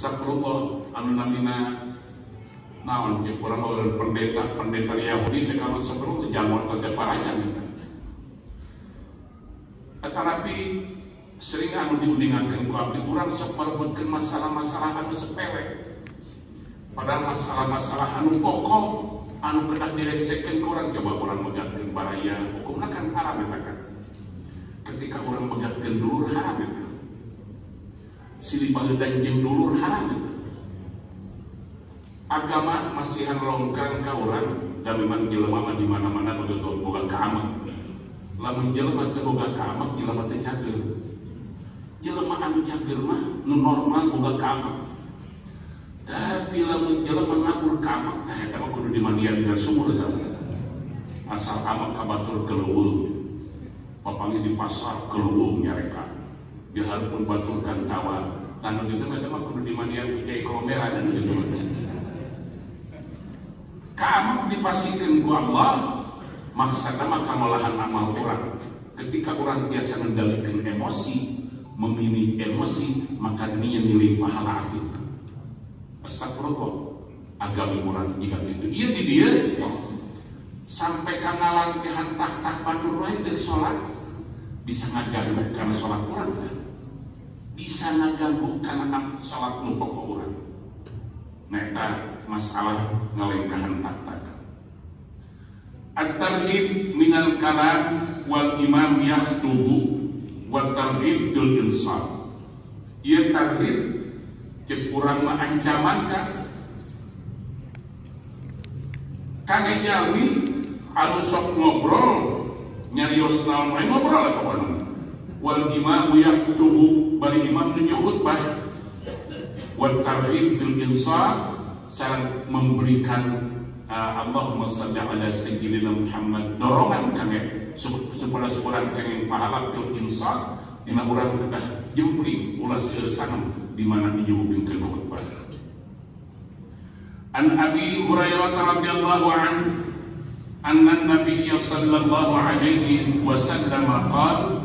Astagfirullah, anu namina naon cek urang mah pendeta Yahudi teh kalau sebelum jamuan teh parajan eta. Tetapi sering anu diundingakeun ku abdi urang sok merebutkeun masalah-masalah anu sepele. Padahal masalah-masalah anu pokok anu kedah dilengsikeun ku urang coba urang megatkeun baraya hukumna kan haram eta kan. Ketika urang megatkeun dulur haram eta. Silih bagedan jeung dulur haram eta. Agama masihan longkang ka urang da memang jelema mah di mana-mana boga kaamak. Lamun jelema teu boga kaamak, jelema teh cager. Jelema anu cager mah nu normal boga kaamak. Tapi lamun jelema ngabur kaamak teh eta mah kudu dimandian dina sumur eta. Asal amak ka batur keleuweung. Papangi di pasar keleuweung nyarekan. Dihareupeun batur gantawa. Anu kitu mah eta mah kudu dimandian ku cai kolomberan anu kitu mah. Kaamak dipasikeun ku Allah, maksudna mah kamalahan amal urang. Ketika urang tiasa ngendalikeun emosi, memilih emosi, maka dirinya nilai pahala abdi. Astagfirullah, agami urang jika kitu. Ieu di dieu sampai ka ngalangkehan tak batur wae teu salat bisa ngaganggu kana salat urang teh. Bisa ngaganggu kana salat nu pokok urang. Neta masalah ngalengkahan tak. At-tarhib minal kalam wal imam yaktubu wa tarhib bil insaf. Ieu tarhib cek urang mah ancaman kan. Kang jalmi anu sok ngobrol nyarios naon wae ngobrol pokona. Wal imam yaktubu bari imam nu khutbah. Wa tarhib bil insaf sareng memberikan Allahumma shalli ala sayyidina Muhammad dorongan kangge supaya kangge pahala bil insaf dina urang kedah jempling ulah seueur sanem di mana dijubingkeun khutbah. An Abi Hurairah radhiyallahu anhu anna an-nabiy sallallahu alaihi wasallam qala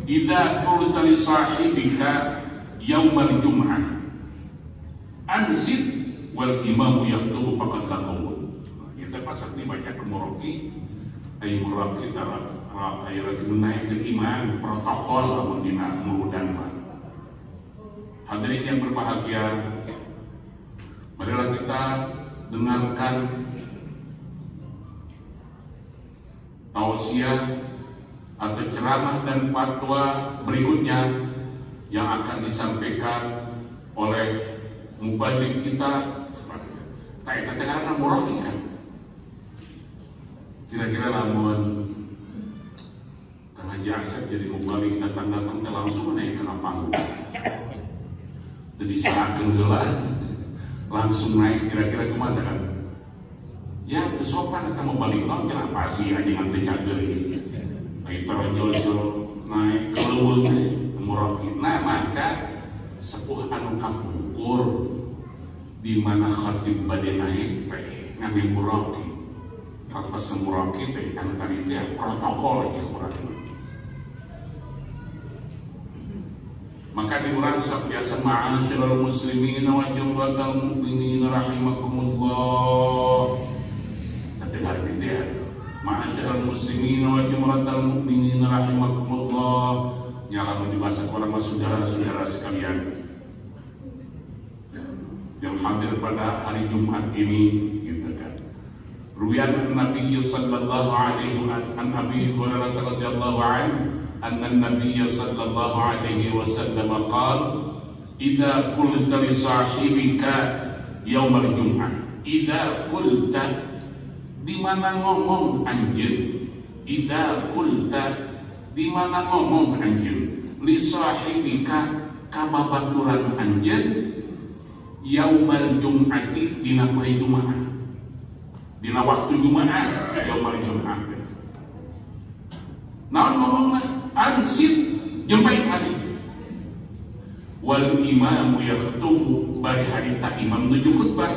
idza qulta li sahibika yaumal jum'ah ansit wal imamu yaktubu faqad laqaw. Kita pasal dibaca ke Muraqi, ai Muraqi tara aya naikkeun iman protokol lamun dina murudan mah. Hadirin yang berbahagia, marilah kita dengarkan tausiah atau ceramah dan fatwa berikutnya yang akan disampaikan oleh mubalik kita tak eta teh karena Muraqi kan. Kira-kira lamun Kang Haji Asep jadi mubalik datang-datang teh langsung naik ke panggung. Teu disanakeun heula langsung naik kira-kira kumaha kan. Ya teu sopan eta mubalik naon kenapa sih ajengan teh cager ieu. Ai tarojol naik keleuweung Muraqi. Nah maka sepuh anu kapungkur di mana khatib bade naik teh ngami Muraqi. Atas Muraqi teh anu tadi teh protokol teh urang. Maka diurang biasa ma'asyiral muslimin wa jumlatal mu'minin rahimakumullah. Terdengar gitu ya. Ma'asyiral muslimin wa jumlatal mu'minin rahimakumullah. Nyalamun dibahasa orang saudara-saudara sekalian yang hadir pada hari Jumat ini, gitu kan. Ruwiyan Nabi sallallahu alaihi an Abi Hurairah radhiyallahu anhu anna Nabi sallallahu alaihi wasallam qala idza qulta li sahibika yaumal jum'ah, idza qulta di mana ngomong anjeun, idza qulta di mana ngomong anjeun, li sahibika ka babaturan anjeun yaumal jum'ati dina poe Jumaah, dina waktu Jumaah yaumal jum'ah. Naon ngomong mah ansit jempai hari wal imamu yaktubu bari hari ta imam nuju khutbah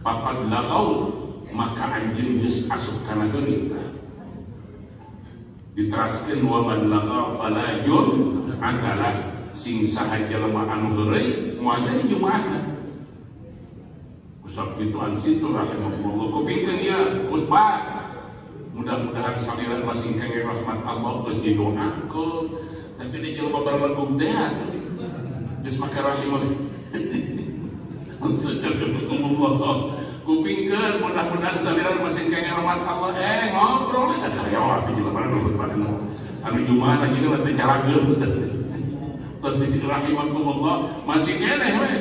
faqad lagaw maka anjeun geus asup kana geurita. Diteraskeun wa man lagaw fala jun atalah sing sahaja lemah anu heureuy moal jadi jumaahna. Sebab itu ansitu rahimahullah kupingkeun ieu khutbah. Mudah-mudahan saliran masing kenging rahmat Allah geus didoakeun. Tapi di jelema barengkung teh geus make rahimah. Alhamdulillah. Kupingkeun mudah-mudahan saliran masing kenging rahmat Allah. Ngobrol ada karyawan teh jelema khutbah anu jumaah teh juga teh calageun. Terus di rahimahullah masih keneh we.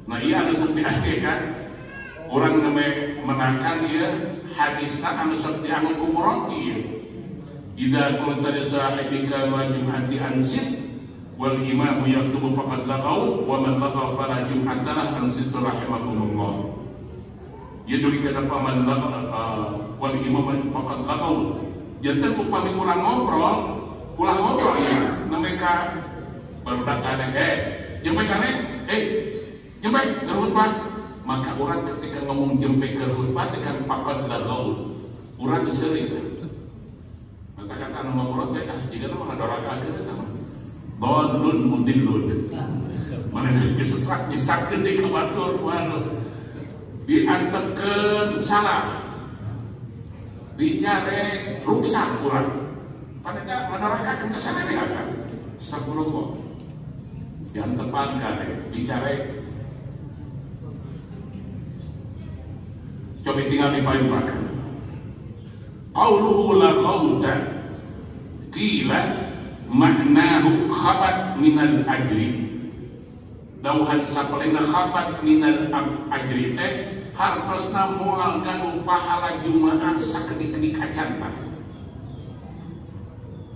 Nah iya anu sok diajekan urang neme menakan ieu hadisna anu sok dianggo ku Muraqi. Idza qulta li sahibika wa jum'ati ansit wal imamu yaktubu faqad laqaw wa man laqaw fala jum'atalah ansit rahimakumullah. Yaduri kata paman wal imamu faqad laqaw. Janten upami urang ngobrol, ulah ngobrol ya. Nameka barudak kana jempe kana jempe khutbah. Maka orang ketika ngomong jempe ke khutbah tekan faqad laqaw. Urang seureung. Kata-kata anu ngobrol teh jika mah ngadorakakeun eta mah. Dhalun mudillun. Mana disesat nyesatkeun di kabatur waduh. Diantepkeun salah. Dicare ruksak urang. Pada ngadorakakeun ka sana we kan. Sakurullah. Diantepan kane dicare. Coba tinggal dipayungakeun. Qauluhu la qawta qila maknahu khabat minal ajri. Dauhan sapalena khabat minal ajri teh hartosna moal ganggu pahala jumaah sakedik-kedik acanta.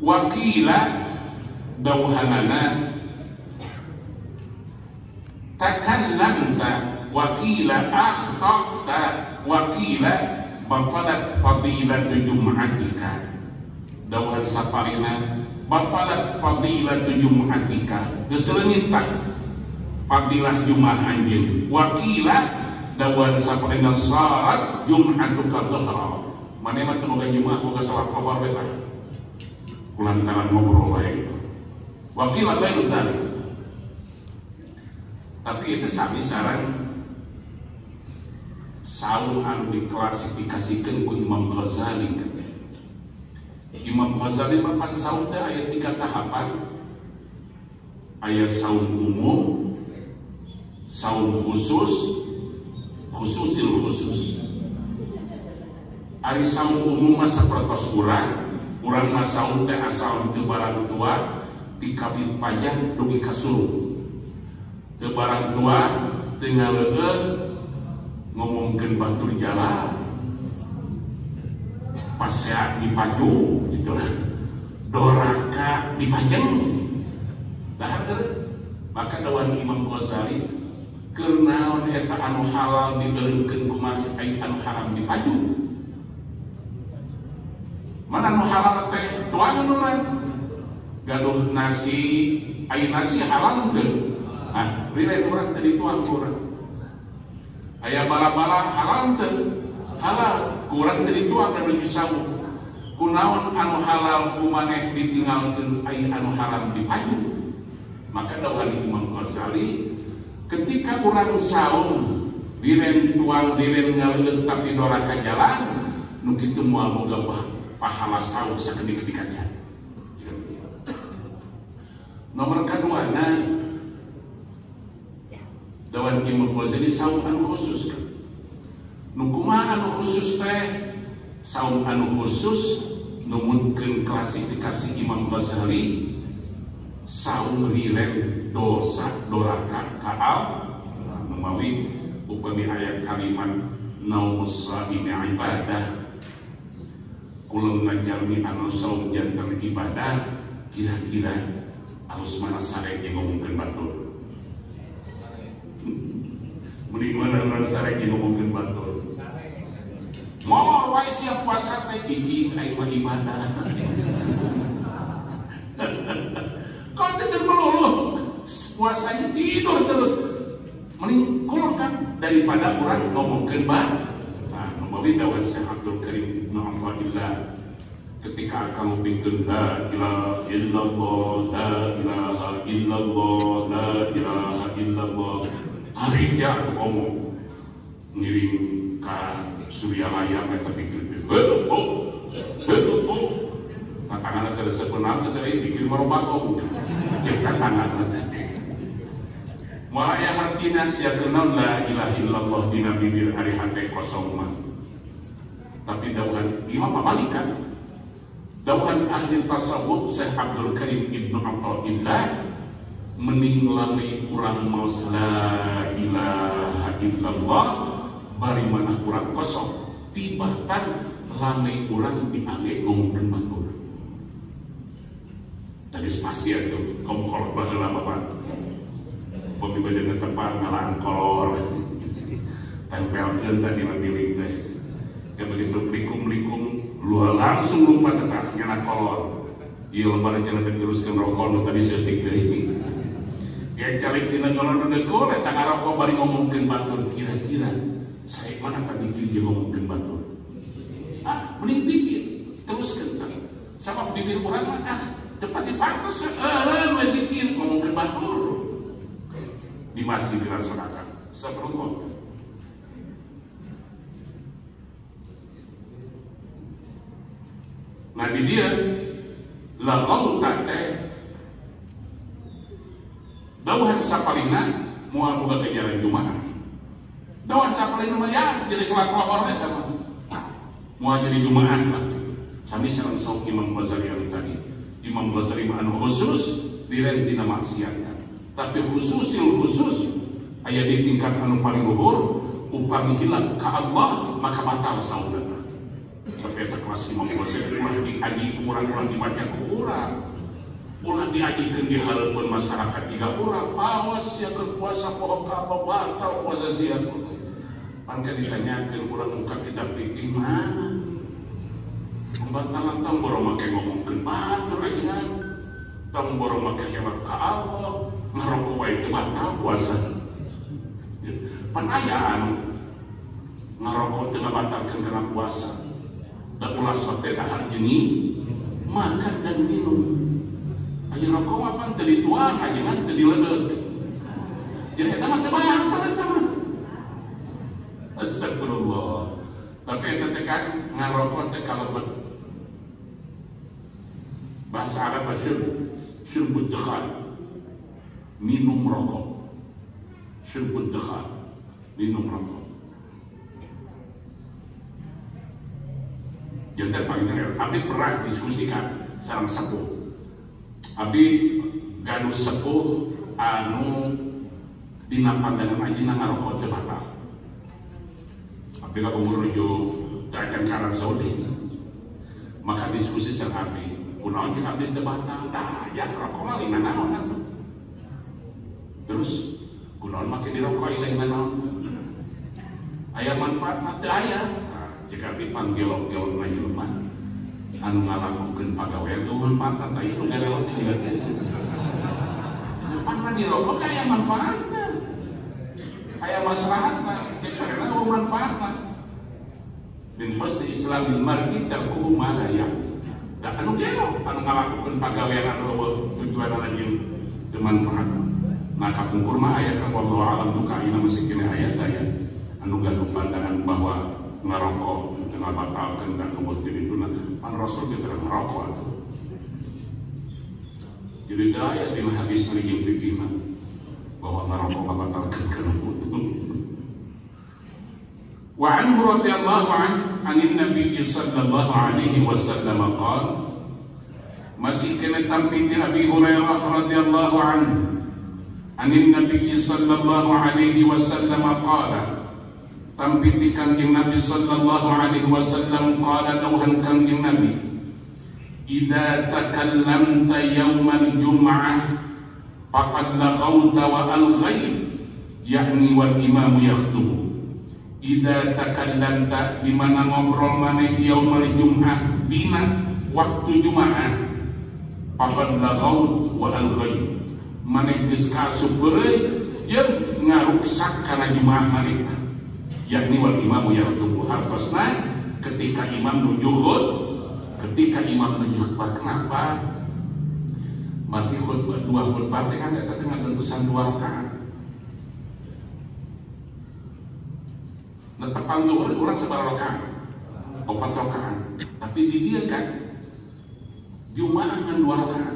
Wa qila dauhanana takallamta wa qila akhta'ta wa qila batalat fadilatu jum'atika. Dauhan sapalina batalat fadilatu jum'atika. Geus leungit tah fadilah jumaah anjeun. Wakila dauhan sapalina salat jum'atuka dhuhra. Mane mah teu boga jumaah boga salat qobar we tah. Kulantaran ngobrol wae itu. Wakila khairu dzalik. Tapi itu sami sareng saum anu diklasifikasikeun ku Imam Ghazali. Imam Ghazali mah saum teh aya 3 tahapan. Aya saum umum, saum khusus, khususil khusus. Ari saum umum mah sapertos urang mah saum teh asal teu barang tua dikabit pajak dugi kasuruh. Teu barang tua teu ngaleungeuh ngomongkeun batur jalan pasea dipaju gitu lah, doraka dipajeng dahar maka dawan Imam Ghazali keur naon eta anu halal dieuleungkeun kumaha ai anu haram dipaju. Mana anu halal teh tuangan urang gaduh nasi ai nasi halal teu rilek urang teh dituang ku urang. Aya bala-bala halal teu halal kurang teu dituang anu disawu. Kunaon anu halal kumaneh ditinggalkeun aya anu haram dipaju. Maka dawuh Imam Ghazali ketika urang saum diren tuang diren ngaleungeuh tapi doraka jalan nu kitu moal boga pahala saum sakedik-kedik aja. Nomor kaduana dawan Imam Ghazali saum anu khusus kan. Nu kumaha anu khusus teh? Saum anu khusus numutkeun klasifikasi Imam Ghazali saum riren dosa doraka ka Allah menawi upami ayat kalimat naumus saimi ibadah. Kulun ngajalmi anu saum janten ibadah kira-kira harus mana sare ngomongkeun batur. Mending mana orang sareng ngomongkeun batur. Mau wae siap puasa teh cicing aya mah ibadah. Kau teh melulu puasanya tidur terus. Mending kulon kan daripada orang ngomongkeun batur. Nah, numawi dawuh Syekh Abdul Karim Ibnu Abdillah ketika akan memimpin la ilaha illallah, la ilaha illallah, la ilaha illallah, hari dia aku ngomong ngiring ke Surya Layang eta pikir tantangan terus sebenarnya tadi pikir marobakong jadi tantangan tadi mulai hatinya sia kenal la ilaha illallah dina bibir hari hati kosong mah tapi dauhan imam pabalikan dauhan ahli tasawuf Syekh Abdul Karim Ibnu Athaillah meninggalai urang maus la ilaha illallah bari mana urang kosong tibatan lamai urang diangge ngomongkeun batur tadi pasti itu kamu kolor baheula Bapak bobi badana tepat ngalaan kolor tempelkeun tadi mabiling teh ya begitu likum-likum lu langsung lompat tetap nyana kolor ieu lebaran nyana teruskeun rokok nu tadi seutik deui ya calik dina kolor nu deukul eta ngarokok bari ngomongkeun batur kira-kira saya mana tadi dia ngomongkeun batur mending pikir teruskeun sabab bibir urang mah tepat dipantes pikir ngomongkeun batur di masjid dilaksanakan sabrullah. Nah di dia la qauta teh dauhan sapalina moal boga kejaran Jumaah dauhan sapalina mah ya jadi salat lohor eta mah moal jadi Jumaah lah sami sareng sauk Imam Ghazali anu tadi Imam Ghazali mah anu khusus diren tina maksiat tapi khusus aya di tingkat anu paling luhur upami hilang ka Allah maka batal saumna tapi eta kelas Imam Ghazali ulah diaji urang-urang dibaca ku urang ulah diajikeun di hareupeun masyarakat tiga urang awas ya berpuasa poho ka Allah batal puasa sia pangke ditanyakeun urang muka kitab fikih mana pembatalan tong borong make ngomongkeun batur ajengan tong borong make hemat ka Allah ngarokok wae teu batal puasa pan aya anu ngarokok teu ngabatalkeun kana puasa da ulah sote dahar jeuni makan dan minum aya rokok mah pan teu dituang ajengan teu dileuleut jadi eta mah teu batal eta mah astagfirullah tapi eta teh kan ngarokok teh kalebet bahasa Arab syurbud dukhan minum rokok syurbud dukhan minum rokok jantan paling dengar abdi pernah diskusikan sareng sepuh abdi gaduh sepuh anu dina pandangan anjeunna ngarokok teu batal abdi ka umur nuju teracan ka Arab Saudi maka diskusi sareng abdi kunaon jeung abdi teu batal ya rokok mah lina naon atuh terus kunaon make dirokok lain naon aya manfaat teu aya jika dipanggil-gelok ngajelma anu ngalakukeun pagawean teu manfaat teh nu garelot juga pan dirokok aya manfaatna aya maslahatna jeung karena manfaatna min husni islamil mar'i tarkuhu ma la ya'ni da anu gelok anu ngalakukeun pagawean anu tujuanna jeung teu manfaat maka pungkur mah aya ka wallahu alam tu kaina masih kena ayat-ayat anu gaduh pandangan bahwa ngarokok tengah batalkan dan kebutuhan itu pan Rasul kita ngerokok atuh jadi itu ayat di hadis merikim fikih bahwa ngerokok batalkan kebutuhan wa anhu radhiyallahu anin nabi sallallahu alaihi wasallam qala masih kena tampiti Abi Hurairah radhiyallahu anhu anin nabi sallallahu alaihi wasallam qala tampiti kanjeng Nabi sallallahu alaihi wasallam qala dawhan kanjeng Nabi idza takallamta yaumal jum'ah faqad laghawta wa al-ghaib yakni wal imam yakhtub idza takallamta di mana ngobrol maneh yaumal jum'ah dina waktu Jumaah faqad laghawt wa al-ghaib maneh geus kasupeureuy jeung ngaruksak kana Jumaah maneh yakni wal imamu yaktubu hartosna ketika imam nujuhud ketika imam nuju khutbah. Kenapa? Bagi khutbah dua khutbah kan eta teh ngatentusan 2 rakaat. Netepan zuhur urang sabaraha rakaat? 4 rakaat. Tapi di dia kan Jumaah kan 2 rakaat.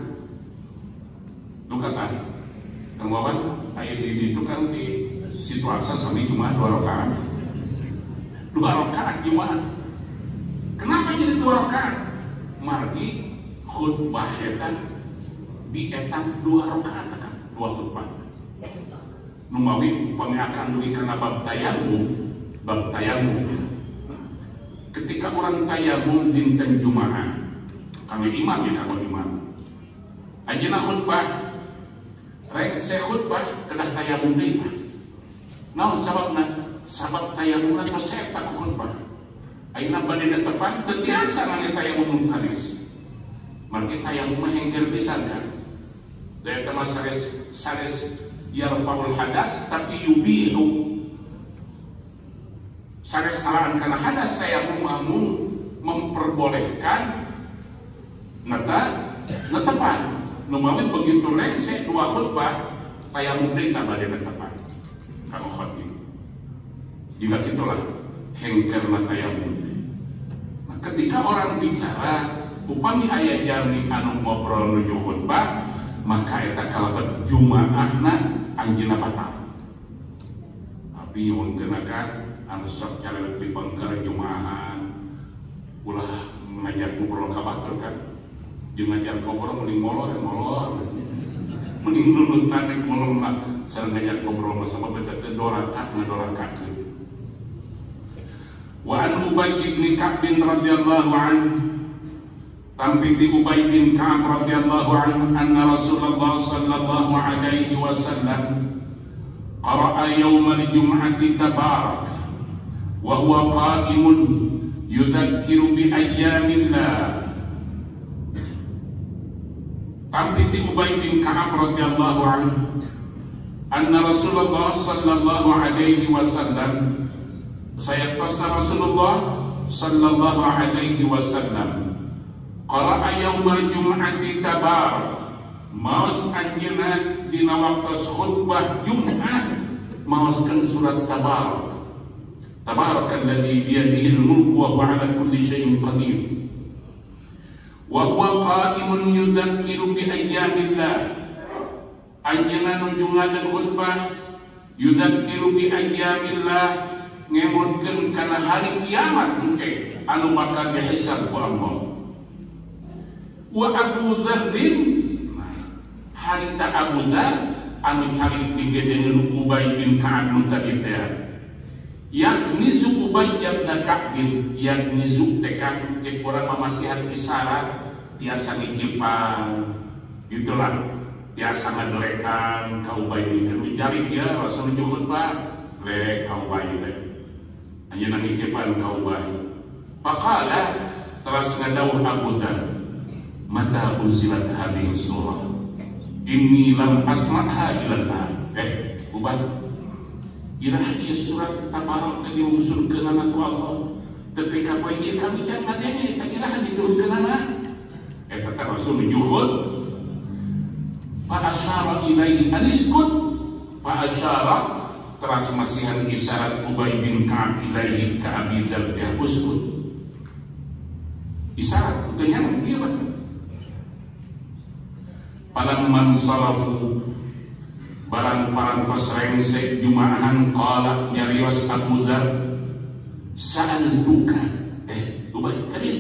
Nu kata Kang Wawan aya di itu kan di situasi sami Jumaah 2 rakaat. 2 rakaat Jumaah. Kenapa jadi 2 rakaat? Margi khutbah eta di eta 2 rakaat kan, 2 khutbah. Nu mawi pamiakan dugi kana bab tayamum, ketika orang tayamum dinten Jumaah, kami imam ya kalau imam. Anjeunna khutbah, rek saya khutbah kedah tayamum deui. Naon sababna? Sabab tayamum teh saya tak khutbah. Ayeuna bade tepan teu tiasa ngane tayamum sanes. Margi tayamum mah hengker pisan kan. Daya teh sanes yarfaul hadas tapi yubihu. Sanes alaan kana hadas tayamum amun memperbolehkan netepan. Nu mawi begitu lengse 2 khutbah tayamum deui tah bade netepan. Kang khotib. Juga gitulah hengkerna tayamum. Nah, ketika orang bicara upami aya jami anu ngobrol nuju khutbah, maka eta kalebet jumaahna anjeunna batal. Abi nyuwun geunakan anu sok caleup dipengker jumaahan ulah ngajak ngobrol ka batur kan. Jeung ngajak ngobrol mending molor. Mending nunutan rek molor mah sareng ngajak ngobrol mah sama beta teh 2 rakaat ngadorakakeun. Wa an Ubay bin Ka'b radhiyallahu anhu tampi ti Ubay bin Ka'b radhiyallahu anhu anna Rasulullah sallallahu alaihi wasallam qara'a yawmal jum'ati tabarak wa huwa qa'imun yudzakiru bi ayyamillah. Tampi ti Ubay bin Ka'b radhiyallahu anhu anna Rasulullah sallallahu alaihi wasallam saya tasna Rasulullah sallallahu alaihi wasallam qara'a yaumal jum'ati tabarak maos anjeunna dina waktos khutbah Jumat maoskeun surat tabarak. Tabarakalladzi biyadihi al-mulku wa huwa 'ala kulli syai'in qadir wa huwa qa'imun yudzakiru bi ayyamillah. Anjeunna nuju ngadeung khutbah yudzakiru bi ayyamillah ngemutkeun kana hari kiamat engke anu bakal dihisab ku Allah. Wa Abu Dzarrin harita Abu Dzar anu cari digedengeun Ubay bin Ka'ab nu tadi teh yakni zu Ubay bin Ka'ab yakni zu tekan ke urang mamasihan isyarat tiasa ngijipan gitulah tiasa ngadelekan ka Ubay bin Ka'ab jalik ya Rasul nyebut Pak le ka Ubay teh anjeunna ngikepan ka Ubay. Faqala teras ngadawuh Abu Dzar mata unzilat hadhihi surah inni lam asma'ha ila al-an. Ubay iraha ieu surat tabarak teh diungsulkeun ku Allah ketika poe ieu kami jangan ngadenge teh iraha diturunkeun eta teh Rasul nyuhun fa asyara ilaihi aniskut fa asyara teras masihan isyarat Ubay bin Ka'ab ilaihi ka Abi Dzar teh uskut isyarat teu nyaman ieu mah. Palamman sarafu barang parantos rengsek jumaahan qala nyarios Abu Dzar sa'altuka Ubay tadi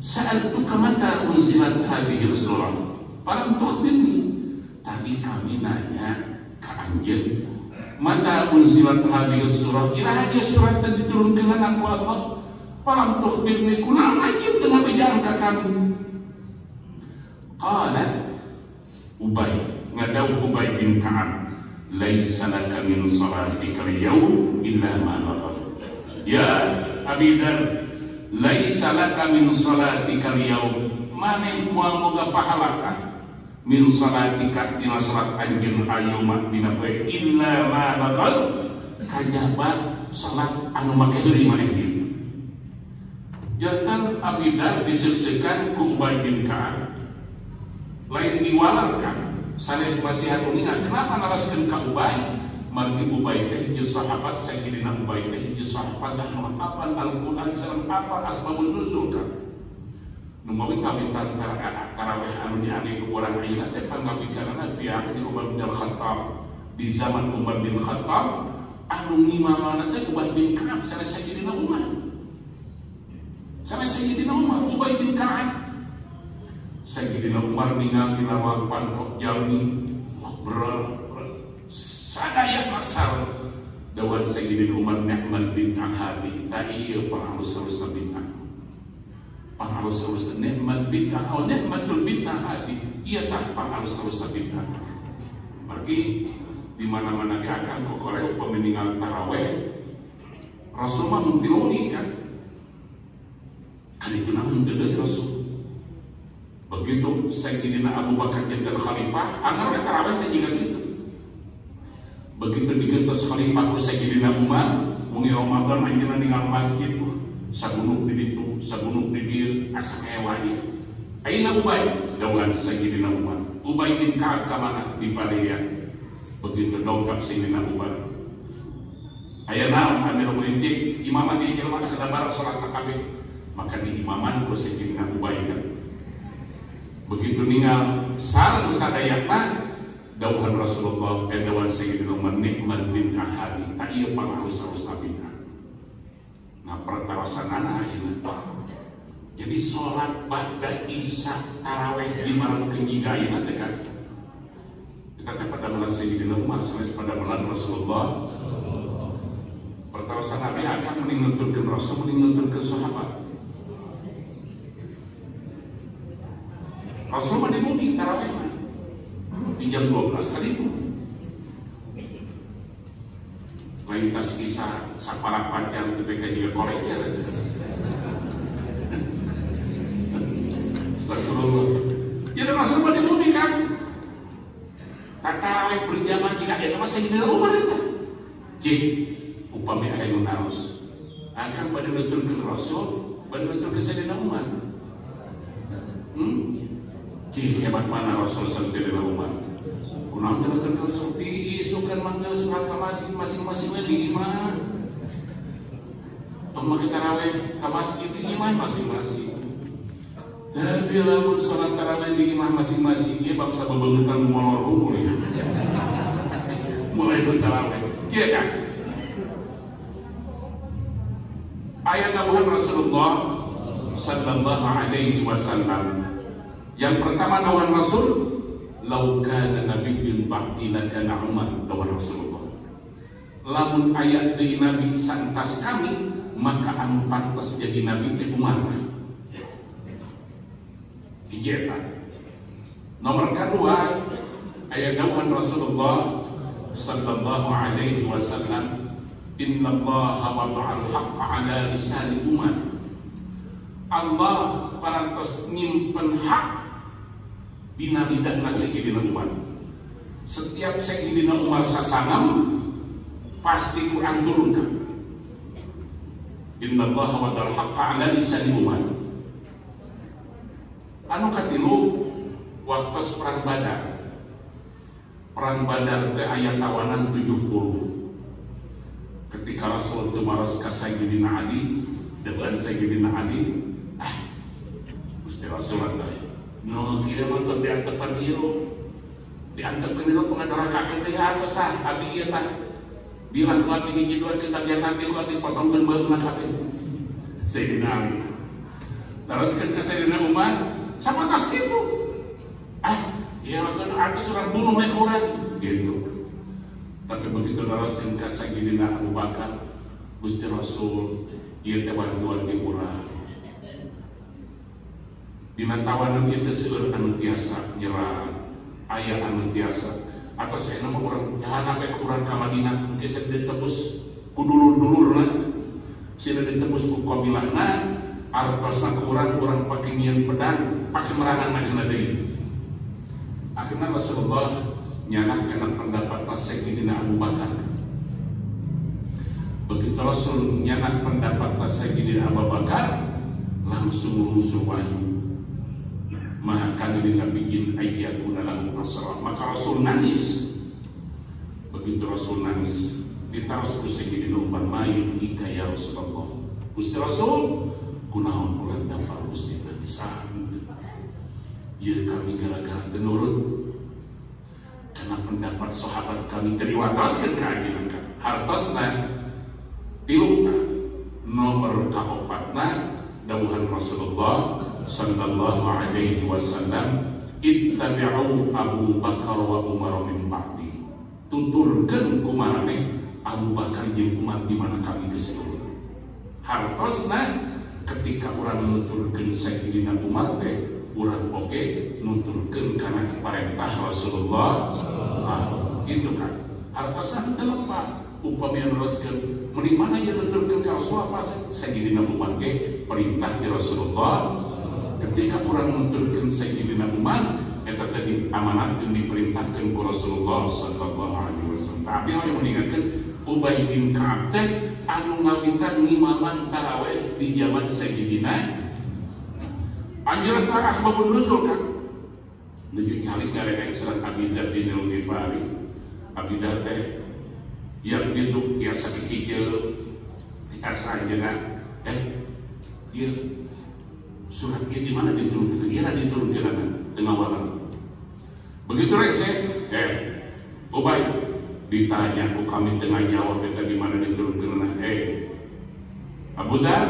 sa'altuka mata unzilat hadhihi surah falam tukhbirni. Tadi kami nanya ka anjeun mata unzilat hadhihi surah iraha ieu surat teh diturunkeun ku Allah falam tukhbirni kunaon ajib teu ngabejaan ka kami. Qala Ubay ngadawuh Ubay bin Ka'ab laisa laka min salatika al-yawm illa ma nadhar. Ya Abi Dzar laisa laka min salatika al-yawm maneh moal boga pahala kah min salatika tina salat anjeun ayeuna dina poe illa ma nadhar kajaba salat anu make deui maneh ieu. jantan Abi Dar diseksekan ku Ubay bin Ka'ab, lain diwalarkan sanes masihan uningan kenapa naraskeun ka Ubay. Margi Ubay teh hiji sahabat, Sayyidina Ubay teh hiji sahabat dah nu hafal Al-Qur'an sareng hafal asbabun nuzul kan. Nu mawi ngabitan tarawih anu diane ku urang ayeuna teh pangabitanana pihak di Umar bin Khattab. Di zaman Umar bin Khattab anu ngimamana teh Ubay bin Ka'ab sareng Sayyidina Umar. Sareng Sayyidina Umar, Ubay bin Ka'ab. Sayyidina Umar ningali lawapan kok jalmi berat sadaya maksal dawan Sayyidina Umar ni'mat bin ahadi ta ieu pangalus-alusna bid'ah. Pangalus-alusna ni'mat bid'ah atau ni'matul bid'ah hadi ieu tah pangalus-alusna bid'ah. Margi di mana-mana ge akan kokoreu paminingan tarawih Rasul mah mun tiloli kan. Kan itu namun deui Rasul. Begitu Sayyidina Abu Bakar jadi khalifah, anggar tarawih teh juga gitu. Begitu digentos khalifah ku Sayyidina Umar, mungi Ramadan anjeunna ninggal masjid sagunuk di ditu, sagunuk di dieu asa ewa ieu. Ayeuna Ubay dawan Sayyidina Umar. Ubay bin Ka'ab ka mana? Di Palean. Begitu dongkap Sayyidina Umar. Aya naon Amirul Mukminin imaman di jelema sadabar salat kabeh. Maka di imaman ku Sayyidina Ubay kan. Begitu ninggal sareng sadayana dawuhan Rasulullah dawuhan Sayyidina Umar nikmat bin ahadi ta ieu pangalus-alus bid'ah. Nah pertarasanana ayeuna jadi sholat ba'da isya tarawih di malam ketiga ayeuna teh kan kita teh pada melan Sayyidina Umar sanes pada melan Rasulullah. Pertarasan Nabi akan meninutulkeun Rasul meninutulkeun sahabat. Rasul mah di bumi tarawih mah di jam 12 tadi pun lain tas kisah saparapat yang TPK juga koleknya astagfirullah. Jadi Rasul mah di bumi kan tarawih berjamaah jika ada masa Sayyidina Umar itu jik upami ayeuna naos akan pada nuturkeun Rasul pada nuturkeun Sayyidina Umar. Jih hebat mana Rasul Sayyidina Umar. Kunaon teh nuturkeun seperti isukan mangga surat ka masing-masing we di imah. Tong make tarawih ka masjid di imah masing-masing. Tapi lamun salat tarawih di imah masing-masing ieu bangsa bebeungetan molor unggul ya. Mulai tarawih. Kieu kan. Ayat dawuhan Rasulullah sallallahu alaihi wasallam. Yang pertama dawuhan Rasul, "Lau kana nabiyyun ba'di lakana Umar," dawuhan Rasulullah. Lamun ayat deui nabi santas kami, maka anu pantas jadi nabi teh Umar. Hiji eta. Nomor kedua, ayat dawuhan Rasulullah sallallahu alaihi wasallam, "Innallaha wada'al haqqa 'ala lisani Umar." Allah parantos nyimpen hak dina lidahna Sayyidina Umar. Setiap Sayyidina Umar sasangam pasti Quran turunkan. Innallaha wada'al haqqa 'ala lisani Umar. Anu katilu waktu perang Badar. Perang Badar teh aya tawanan 70. Ketika Rasul teu maros ka Sayyidina Ali, dengan Sayyidina Ali, Gusti Rasul teh no kieu mah teu diantepan ieu. Diantepan ieu pangadarakakeun teh atos tah abi ieu tah. Bila kuat hiji dua kita biar nabi kuat dipotongkeun beurna kabeh. Sayyidina Ali. Teruskeun ka Sayyidina Umar, sama tas kitu. Ieu kan atas urang bunuh we urang gitu. Tapi begitu teruskeun ka Sayyidina Abu Bakar, Gusti Rasul ieu teh wanti-wanti urang. Dina tawanan ieu teh seueur anu tiasa nyerat, aya anu tiasa. Atas saya nama orang jalan sampai ke urang ka Madinah, mungkin saya ditebus ku dulur-dulurna, saya ditebus ku kabilahna, artosna ke urang pake nyian pedang, pake merangan Madinah deui. Akhirnya Rasulullah nyanakkeun pendapat Sayyidina Abu Bakar. Begitu Rasul nyanak pendapat Sayyidina Abu Bakar, langsung lungsur wahyu. Maka dengan bikin ayyaku lahu asra. Maka Rasul nangis. Begitu Rasul nangis, ditaras ku Sayyidina Umar, "Mayu ika ya Rasulullah." Gusti Rasul, kunaon kula daftar Gusti nagisan. Ieu kami gara-gara teu nurut. Karena pendapat sahabat kami teu diwatoskeun ka anjeunna. Hartosna tiluna nomor kaopatna dawuhan Rasulullah sallallahu alaihi wasallam, "Ittabi'u Abu Bakar wa Umar min ba'di." Tuturkeun kumaraneh Abu Bakar jeung Umar di mana kami geus hartosna ketika urang nuturkeun Sayyidina Umar teh urang oge nuturkeun kana parentah Rasulullah. Gitu kan. Hartosna teu lepa. Upami neruskeun meuli mana ye nuturkeun ka Rasul apa Sayyidina Umar ge perintah ti Rasulullah. Ketika urang nuturkeun Sayyidina Umar eta tadi amanatkeun diperintahkeun ku Rasulullah sallallahu alaihi wasallam. Tapi yang meninggalkan Ubay bin Ka'ab teh anu ngawitan ngimaman tarawih di zaman Sayyidina anjeun tara asbabun nuzul kan. Nuju calik gareng surat Abi Dzar bin Al-Ghifari. Abi Dzar teh yang itu tiasa dikicil tiasa anjeunna ieu surat ieu di mana diturunkeun? Ieu diturunkeun tengah malam. Begitu rek Ubay ditanya ku kami tengah jawab eta di mana diturunkeun. Abu Dzar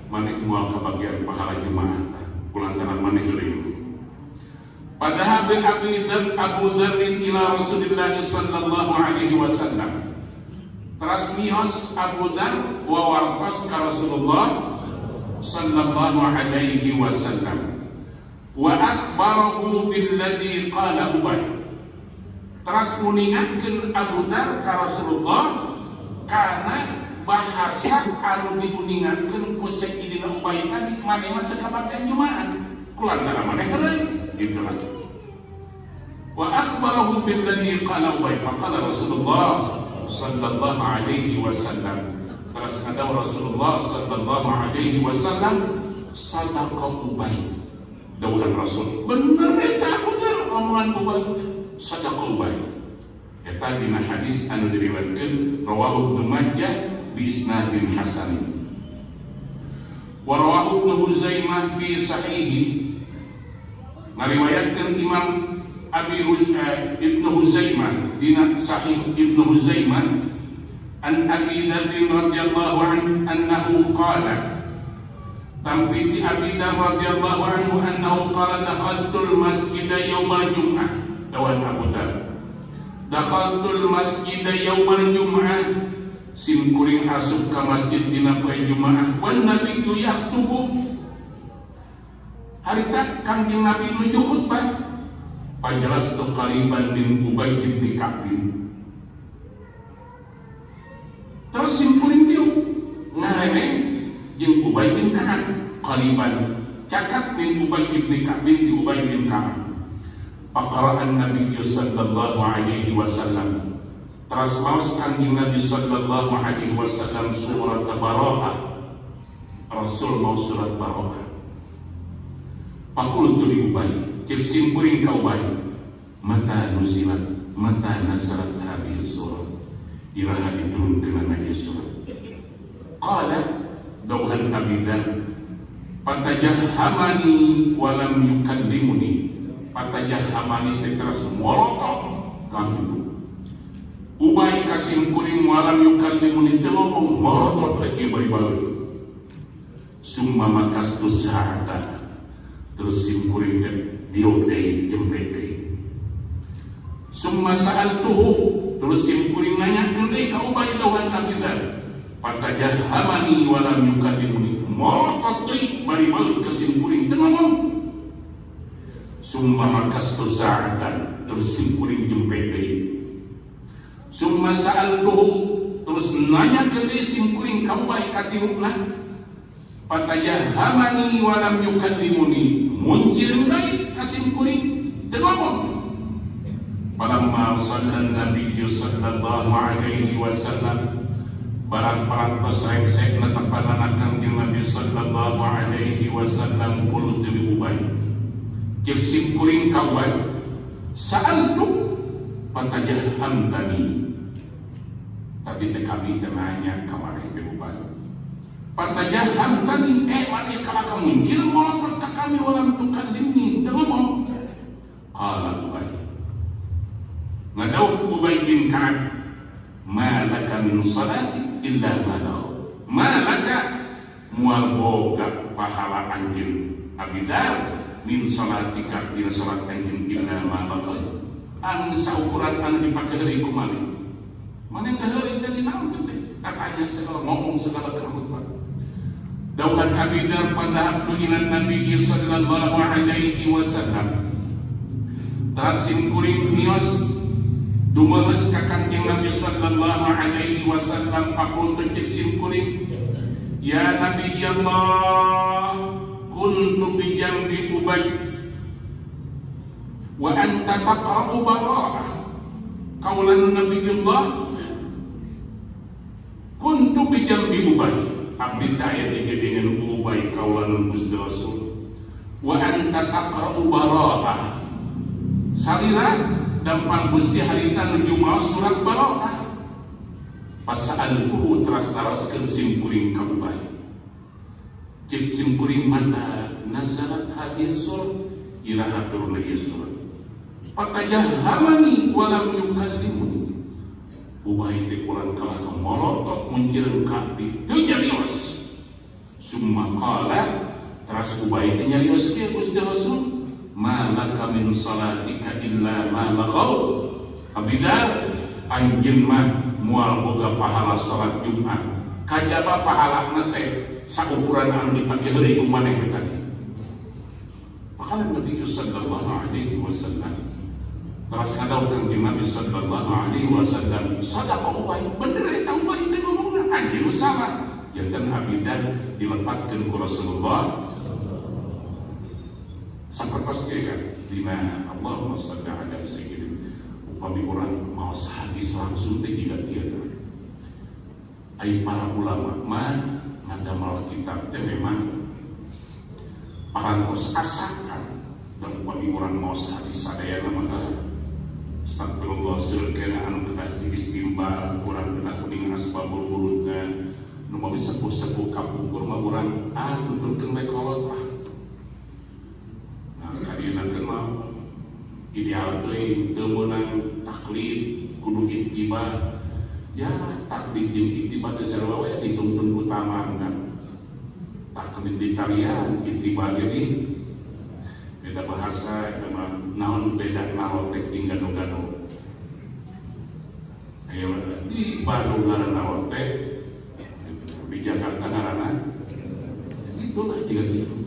maneh moal kabagian pahala jemaah kulantaran maneh geuring. Padahal Abu Dzar ila Rasulillah sallallahu alaihi wasallam. Teras mios Abu Dzar wa wartas ka Rasulullah sallallahu alaihi wasallam. Wa akhbarahu billadzi qala Ubay. Teras muningatkeun Abu Dzar ka Rasulullah karena bahasa anu diuningatkeun ku Sayyidina Ubay tadi maneh mah teu kabagian jemaah kulantaran maneh geureung gitu lah. Wa akhbarahu billadzi qala Ubay faqala Rasulullah sallallahu alaihi wasallam. Teras ada Rasulullah sallallahu alaihi wasallam, sadaqa Ubay. Dawuhan Rasul, bener eta Abu Dzar omongan Ubay, sadaqa Ubay. Eta dina hadis anu diriwayatkeun rawahu Ibnu Majah bi isnadin hasan. Wa rawahu Ibnu Huzaimah bi sahihi. Ngariwayatkeun Imam Ibnu Huzaimah dina sahih Ibnu Huzaimah an Abi Dzar radhiyallahu anhu qala. Tampiti Abi Dzar radhiyallahu anhu annahu qala dakhaltul masjida yaumal jum'ah. Dawan Abu Dzar, dakhaltul masjida yaumal jum'ah, sim kuring asup ka masjid dina poe Jumaah, wan nabiyyu yaktubu. Harita Kangjeng Nabi nuju khutbah. Pajelas tu qariban bin Ubay bin Ka'ab. Terus sim kuring dieu ngaremeng jeung Ubay bin Ka'ab, qariban cakat min Ubay bin Ka'ab binti Ubay bin Ka'ab. Faqara'an Nabi sallallahu alaihi wasallam. Teras maos Kanjeng Nabi sallallahu alaihi wasallam surat Bara'ah. Rasul maos surat Bara'ah. Faqultu li Ubay, cek simpuring ka Ubay, mata nuzilat, mata nazarat hadhihi surah. Iraha diturunkeun aya surat. Qala dawhan Abi Dzar, patajahhamani wa lam yukallimuni. Patajahhamani teh teras molotot kami. Ubay kasim kuring walam yukallimuni teu ngomong molotot lagi bari balut. Summa makastu sa'atan. Terus sim kuring teh diog deui jempe deui. Summa sa'altuhu, terus sim kuring nanyakeun deui ka Ubay dawuhan Abi Dzar. Patajahhamani wa lam yukallimuni. Molotot deui bari balut ka sim kuring teu ngomong. Summa makastu sa'atan, terus sim kuring jempe deui. Summa sa'altuhu, terus nanyakeun deui sim kuring ka Ubay katilukna. Patajahhamani wa lam yukallimuni. Muncul baik kasim kuring teu ngomong. Falamma sallan Nabi sallallahu alaihi wasallam, barang parantos rengsek netepanan Kangjeng Nabi sallallahu alaihi wasallam qul teu Ubay kirsim kuring kawan sa'altu patajahamtani tadi teh kami teh nanya ka maneh teh Ubay patajahamtani maneh kala kamuncil molotot ka kami walam tukallimni teu ngomong qala Ubay ngadauh Ubay bin Ka'ab ma laka min salati illa ma lahu ma laka mual boga pahala anjeun abidar min salatika tina salat anjeun illa ma lahu anu saukuran anu dipake deui ku maneh maneh teh heureuy teh dinaon teh katanya segala ngomong segala kerhutbah dauhan abidar padahab ila nabi sallallahu alaihi wasallam tarasim kuring nios dumahes ka Kangjeng Nabi sallallahu alaihi wasallam aqul tecik kuring ya Nabi Allah kuntu bi jambi Ubay wa anta taqra'u bara'ah qaulan Nabi Allah kuntu bi jambi Ubay abdi ta'aya dengan Ubay qaulan Gusti Rasul wa anta taqra'u bara'ah salira dampang Gusti harita nuju maos surat Bara'ah pasa'alkuhu teras-teraskeun simkuring ka Ubay cik simkuring mata nazarat hadis sur iraha turun ieu surat patajahamani walam yukallimuni Ubay teh urang kalah molotot muncieun ka abdi teu nyarios summa qala teras Ubay teh nyarios ke Gusti Rasul ma laka min salatika illa ma laqau abidar anjeun mah moal boga pahala salat Jumat kajaba pahalana teh saukuran anu dipake heureuy ku maneh tadi maka Nabi sallallahu alaihi wasallam teras ngadau Kangjeng Nabi sallallahu alaihi wasallam sadaqa Ubay bener eta Ubay teh ngomongna anjeun salah janten abidar dilepatkeun ku Rasulullah sapertos kan dina Allahumma shalli ala sayyidina upami urang maos hadis langsung teh jiga kieu ai para ulama mah ngadamal kitab teh memang parantos asakan dan upami urang maos hadis sadayana mah astagfirullah seukeuna anu kedah diistimbal urang kedah kuning asbabul wurudna nu mah bisa sepuh kapungkur mah urang tuturkeun bae kolot lah kadina teh mah ideal teh teu meunang taklid kudu ittiba ya taklid jeung ittiba teh sarua we dituntun utama kan taklid di talian ittiba jadi beda bahasa eta mah naon beda nalotek jeung gado-gado aya di Bandung ngaranna nalotek di Jakarta ngaranna itulah juga gitu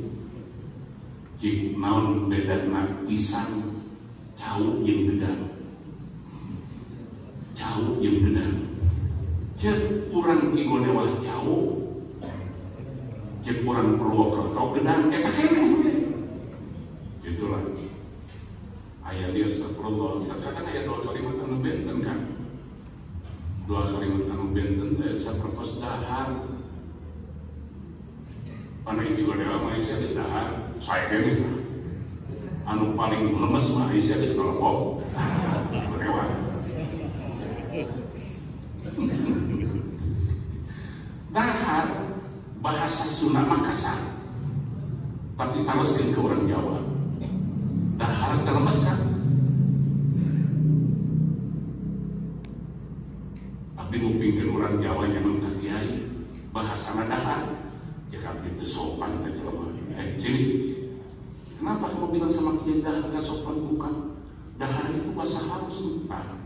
jik naon bedana pisang cau jeung gedang cau jeung gedang cek urang Kigone wah cau cek urang Purwokerto gedang eta keneh itulah aya dia astagfirullah terkadang aya dua kalimat anu benten kan dua kalimat anu benten teh sapertos dahar panai Kigone mah isi geus dahar saya kene anu paling lemes mah Aisyah geus kelompok lewat dahar bahasa Sunda mah kasar tapi taroskeun ke urang Jawa dahar terlemes kan abdi ngupingkeun urang Jawa nyaman ka kiai bahasana dahar jika abdi teu sopan teh jelema sini kenapa kamu bilang sama kiai dahar gak sopan? Bukan dahar itu bahasa halus entah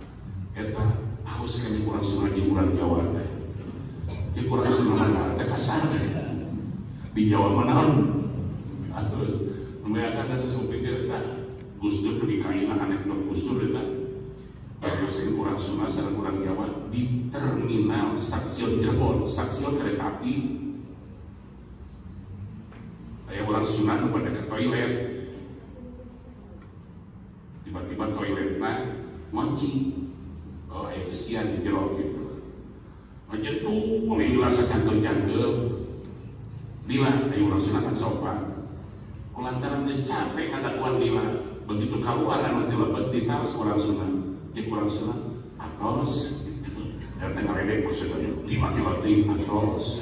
eta halus kan kurang Sunda di urang Jawa teh di kurang Sunda teh kasar di Jawa mana atus membedakan kata supikir eta Gus Dur di kaina anekdot Gus Dur eta masih kurang Sunda sareng kurang Jawa di terminal stasiun Cirebon stasiun kereta api aya urang Sunda nu pada ke toilet tiba-tiba toiletna ngonci aya isian di jero gitu aja tuh mulai rasa cangkel-cangkel lila ayo urang Sunda kan sopan kulantaran geus capek ngadakuan lila begitu keluar anu teu lebet ditaras ku urang Sunda jeung urang Sunda atos eta ngaledek ku saudara lima teuing atos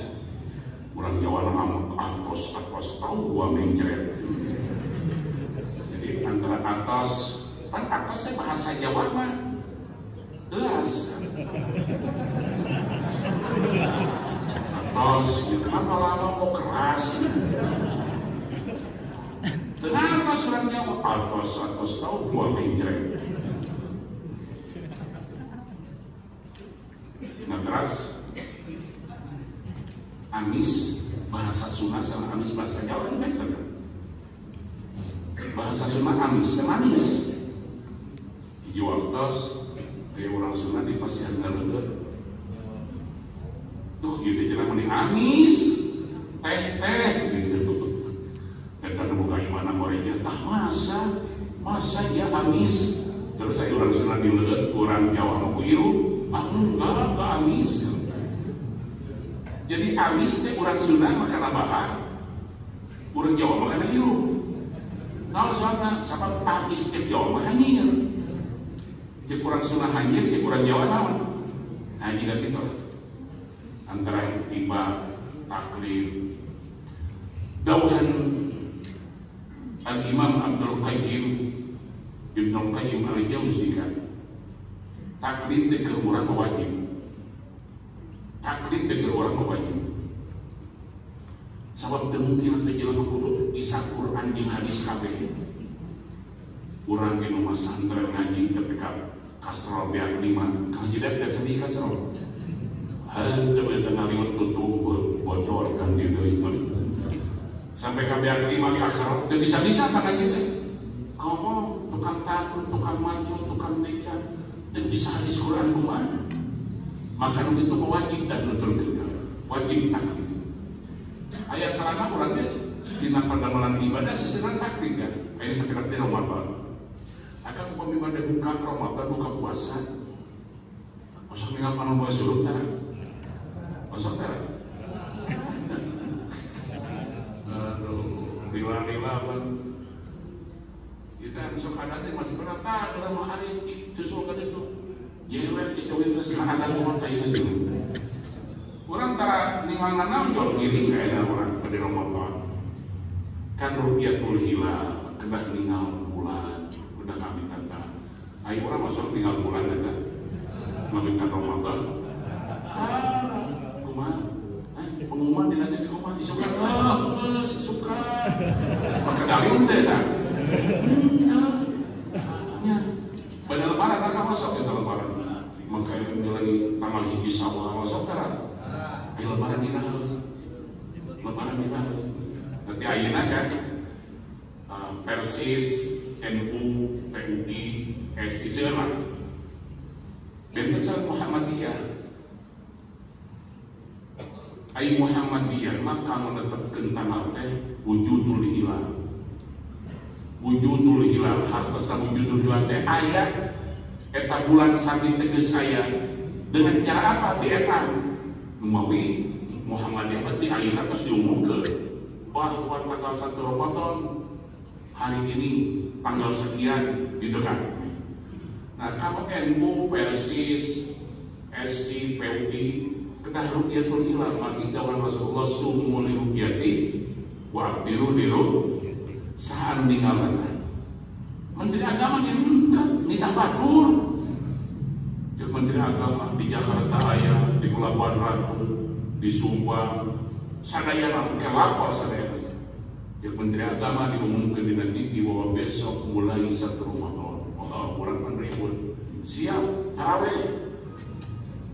urang Jawa ngomong atos tahu gua mencret jadi antara atos kan atos teh bahasa Jawa mah gelas atos kenapa lama kok keras kenapa surat Jawa atos tahu gua mencret. Nah terus amis bahasa Sunda sama amis bahasa Jawa ini beda kan? Bahasa Sunda amis kan manis dijual tos kayak orang Sunda di pasihan galeugeut tuh gitu cenah mending amis teh gitu eta nu boga imana gorengnya masa dia amis terus saya orang Sunda dileueut orang Jawa mah iru enggak amis. Jadi amis teh urang Sunda makan bahar, urang Jawa makan iru. Tahu soalnya sabab amis teh Jawa mah hanyir. Jeung urang Sunda hanyir, jeung urang Jawa naon? Nah jiga kitu antara tiba taklid dawuhan Al-Imam Abdul Qayyim Ibnu Qayyim al-Jauziyah taklid teh keur urang wajib. Taklid teh keur urang wajib. Sabab teu mungkin teh jelema kudu bisa Quran jeung hadis kabeh. Urang ge nu masantren ngaji teh ka kastrol beak 5, ka jidat ka seni kastrol. Henteu eta ngaliwat tutup bocor ganti deui. Sampai ka beak 5 kastrol teu bisa-bisa ka ngaji teh. Ngomong tukang takut, tukang maju, tukang nekat. Dan bisa hadis Quran kumaha maka itu wajib dan nuturkeun wajib taklid aya kalana urang ge dina pandamalan ibadah sesenang taklid kan aya sakerat di Ramadan akan upami bade buka Ramadan buka puasa masuk ningal panu poe surut tara masuk tara aduh lila-lila kan kita sok ada teh masih berata dalam hari susul kan itu jewet dicowin terus manakan umat kayak gitu orang tara ningal nanaon jual ngiring kayaknya orang pada Ramadan kan ru'yatul hilal kedah ningal bulan udah kami tantang ayo orang masuk ningal bulan eta ngamintan Ramadan kumaha pengumuman di nanti kumaha disuka suka maka dalil teh kan pada lebaran mereka masuk ya lebaran makanya menjalani tanggal hiji Syawal masuk kan lebaran di nanti ayeuna kan Persis NU PUI SI segala bentesan Muhammadiyah ai Muhammadiyah maka menetapkeun tanggal teh wujudul hilal hartosna wujudul hilal teh aya eta bulan sami teges aya dengan cara apa dietan numawi Muhammadiyah berarti ayeuna tos diumumkeun bahwa tanggal 1 Ramadan hari ini tanggal sekian gitu kan. Nah kalau NU, Persis, SI, PUI kedah ru'yatul hilal maka jawab Rasulullah sumu li ru'yati wa abdiru li saat meninggalkan Menteri Agama yang minta batur Menteri Agama di Jakarta aya di Pelabuhan Ratu di Subang sadayana kelapor sadayana Menteri Agama diumumkan di TV bahwa besok mulai 1 Ramadan orang meneribut siap tarawih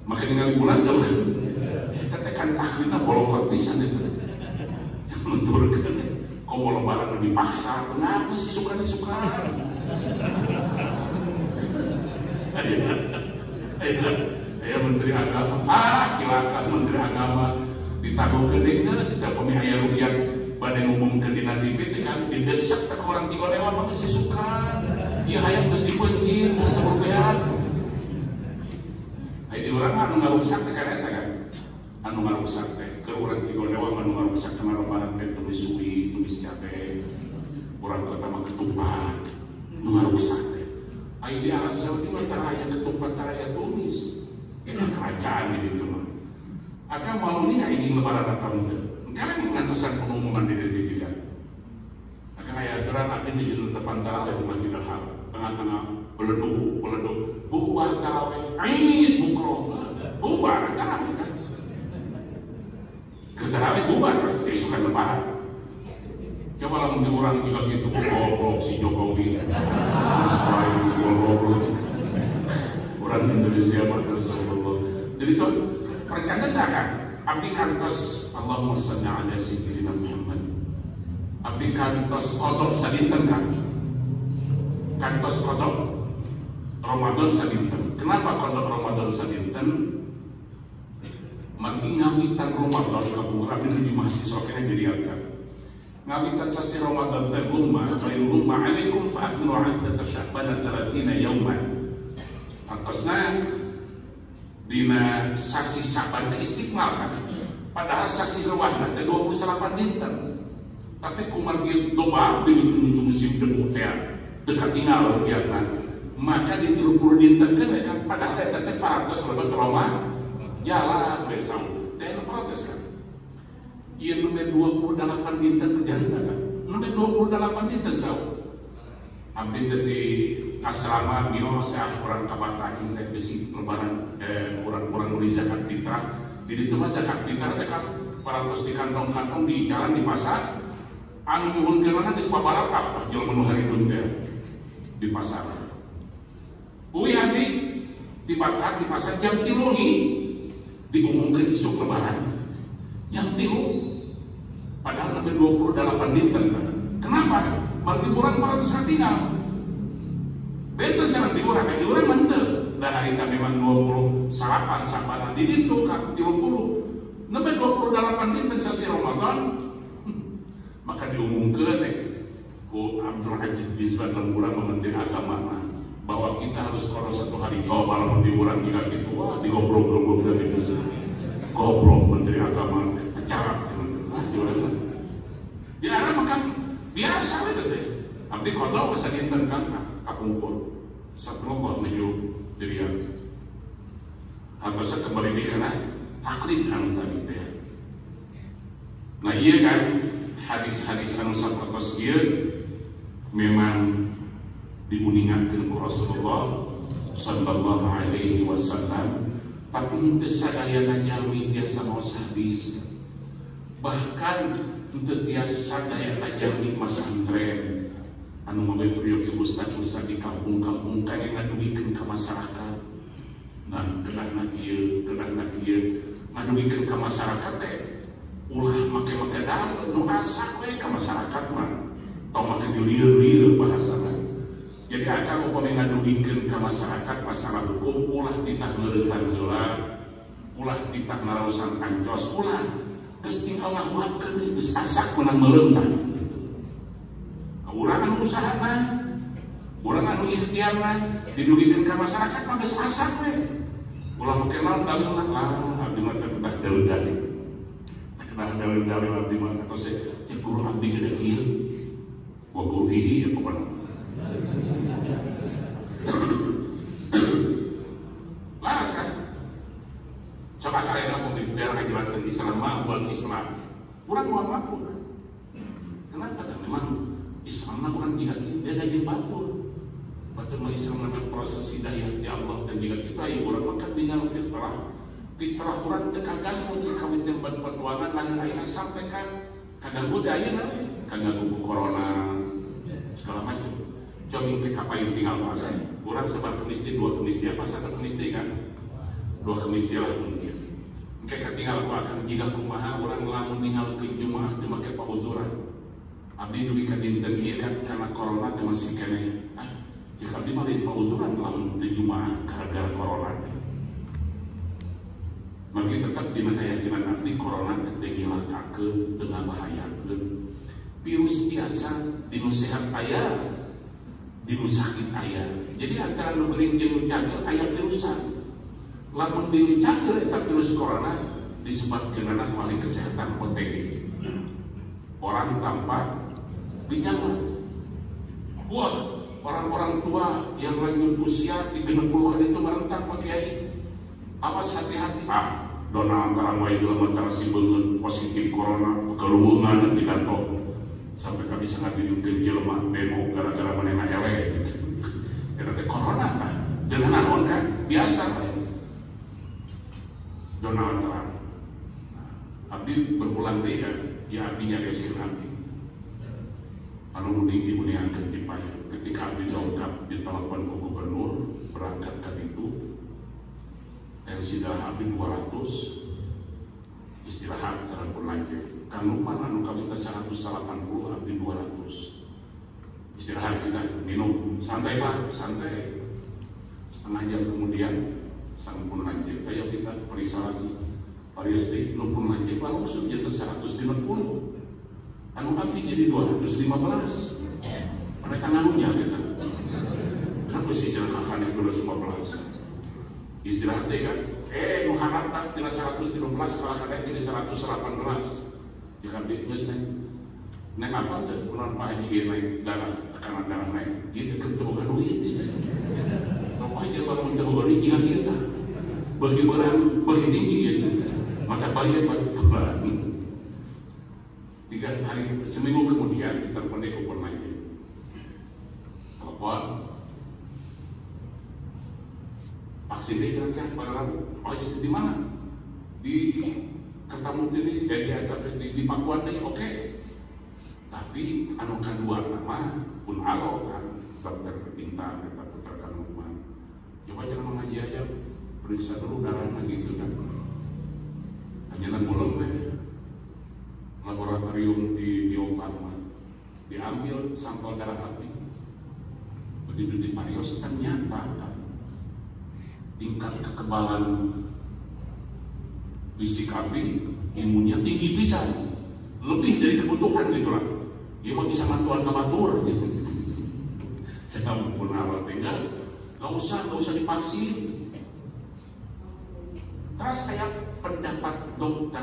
maka tinggal bulan jauh tetekan taklidna bolokot pisan itu menurutkan kok mau lebaran dipaksa, kenapa sih suka? Ayah Menteri Agama, kilakan Menteri Agama ditanggung gedenya setiap pemihaya rukyat badan umum ke dina TV itu kan didesak ke orang tiga lewat maka sih suka dia hayang terus dipencin terus terbebean di orang kan nggak rusak kan eta kan anu ngarusak teh keur urang ti Godewa anu ngarusak kana Ramadan teh tumis suwi tumis jate urang kota mah ketupat anu ngarusak teh ai di Arab Saudi mah tara aya ketupat tara aya tumis ini kerajaan di ditu mah akan mau nih ini lebaran tahun teh karena ngantosan pengumuman di detik juga akan aya aturan abdi di judul tepan tarawih di Masjidil Haram tengah-tengah beleduk bubar tarawih aid bukro bubar tarawih kan ke tarawih bubar jadi suka lebaran coba lah diurang juga gitu goblok si Jokowi supaya goblok orang Indonesia mah terus jadi itu percaya kan abdi kantos Allahumma shalli ala sayyidina Muhammad abdi kantos kodok sadinten kan kantos kodok Ramadan sadinten. Kenapa kodok Ramadan sadinten? Mangki ngawitan Ramadan kabur abdi di mahasiswa kene diriarkan. Ngawitan sasi Ramadan teh lumma alaikum fa akmilu 'iddat Sya'ban 30 yauman. Atasna dina sasi Sya'ban teh istiqmal kan. Padahal sasi leuwahna teh 28 dinten. Tapi kumargi doba di ujung musim demu teh teu katinggal biarna. Maka di 30 dinten kan padahal eta teh parantos lebat Roma jalan besok teh protes kan ieu nembe 28 dinten perjalanan kan nembe 28 dinten saw abdi teh di asrama mios urang kabataking teh besi lebaran urang beli zakat fitrah di ditu mah zakat fitrah teh kan parantos di kantong-kantong di jalan di pasar anu nyuhunkeunna geus babaraha jelema nu haridun teh di pasar. Uwi handi di Batak di pasar jam 3 diumumkan isuk lebaran jam 3 padahal sampai 28 dinten kan. Kenapa? Bagi kurang 400 tinggal betul sangat diurang di urang menteu dah hari kami memang 20 salapan sabanan di ditu kan 30 sampai 28 dinten sasi Ramadan maka diumumkan ku Abdul Aziz Bizwan dan bulan Menteri Agama bahwa kita harus kono satu hari coba malam diurang juga gitu wah digobrol dari itu goblok Menteri Agama pecarak diurang di arah makan biasa itu teh abdi kodok masa dinten kan kapungkur satullah menuju dirian atau saya kembali di sana taklid anu tadi teh nah iya kan hadis-hadis anu sapertos ieu memang diuningatkan ke Rasulullah sallallahu alaihi wasallam tapi henteu sadayana jalmi tiasa maos hadis bahkan henteu tiasa sadayana jalmi masantren anu mabeh priok ustad-ustad di kampung-kampung kaya ngadugikeun ka masyarakat nah kenahna kieu ngadugikeun ka masyarakat teh ulah make dalil nu asak we ka masyarakat mah tong make lieur-lieur bahasana. Jadi akan upami ngadugikeun ka masyarakat masalah hukum ulah titah ngeureuntan heula, ulah titah naraosan ancos, ulah geus tinggal ngahuatkeun geus asak meunang meuleumtah gitu. Urang anu usahana, urang anu ikhtiarna didugikeun ka masyarakat mah geus asak we. Ulah make naon dalilna lah abdi mah teh kedah dalil-dalil. Kedah dalil-dalil abdi mah atos teh guru abdi geus kieu. Wa gurihi ya pokona laras kan coba kalian ngomong biar akan jelaskan Islam wal Islam kurang mampu kan kenapa kan memang Islam kurang jika beda di batul mah Islam memang proses hidayah di Allah dan jika kita ya orang makan dengan fitrah orang terkadang untuk kami tempat pertuangan lain-lain sampai kan kadang budaya kan buku corona segala macam jogging ke kapal tinggal makan orang sebar kemisti 2 kemisti apa 1 kemisti kan 2 kemisti lah mungkin mereka tinggal akan jika kumaha orang lamun tinggal ke Jumaah di make pauduran abdi diberikan dinten ieu kan karena corona teh masih kene jika abdi mah lain pauduran lamun teu Jumaah gara-gara corona maka tetap dina keyakinan abdi corona teh ngilakakeun teu ngabahayakeun virus biasa dinu sehat aya dinu sakit aya jadi antara nu geuning jeung nu cageur aya virusan lamun dinu cageur eta virus corona disebabkan anak ahli kesehatan OTG, orang tanpa gejala. Wah, orang-orang tua yang lanjut usia 30-an itu merentak Pak Kiai. Awas hati-hati. Donald Trump wae jelema tarasi beungeun positif corona, keluwengan pidato. Sampai ka bisa ngadieukeun jelema demo gara-gara manehna eleh gitu. Eta teh corona kan. Jangan naon kan? Biasa kan. Donald Trump. Abdi berulang deui kan, ya abdi nyareuskeun abdi. Anu mending dimuniankeun di payung. Ketika abdi dongkap ditelepon ku gubernur berangkat ke itu, tensi darah abdi 200, istirahat saran pun lanjut. Kang Lukman anu kami 180, abdi 200. Istirahat kita, minum, santai Pak, santai. Setengah jam kemudian sang pun lanjut. Ayo kita periksa lagi. Pariesti nu pun lanjut langsung jadi 150. Anu abdi jadi 215. Mereka nganunya kita. Kenapa sih jalan akan yang 215? Istirahat deh kan? Nu harap tak tina 113 kalau kadang jadi 118. Jika bisnis neng apa tuh? Kunon Pak Haji naik darah, tekanan darah naik. Gitu kan terbuka duit itu. Apa aja kalau terbuka duit jika kita bagi orang bagi tinggi gitu. Maka bayar pada bulan. 3 hari seminggu kemudian kita telepon kupon lagi. Telepon. Vaksin dia kira-kira pada Rabu. Oh di mana? Di Kertamuti ini, di Pakuan ini, oke. Tapi anu kedua nama pun alo kan, dokter Intan, kata putra Kang Lukman. Coba jangan mengaji aja, periksa dulu darahnya gitu kan. Hanya bolong laboratorium di Parma, diambil sampel darah abdi. Begitu di Parios ternyata kan, tingkat kekebalan fisik abdi imunnya tinggi bisa, lebih dari kebutuhan gitu lah. Dia mau bisa mantuan ke batur gitu. Saya pun awal tinggal, gak usah divaksin. Terus kayak pendapat dokter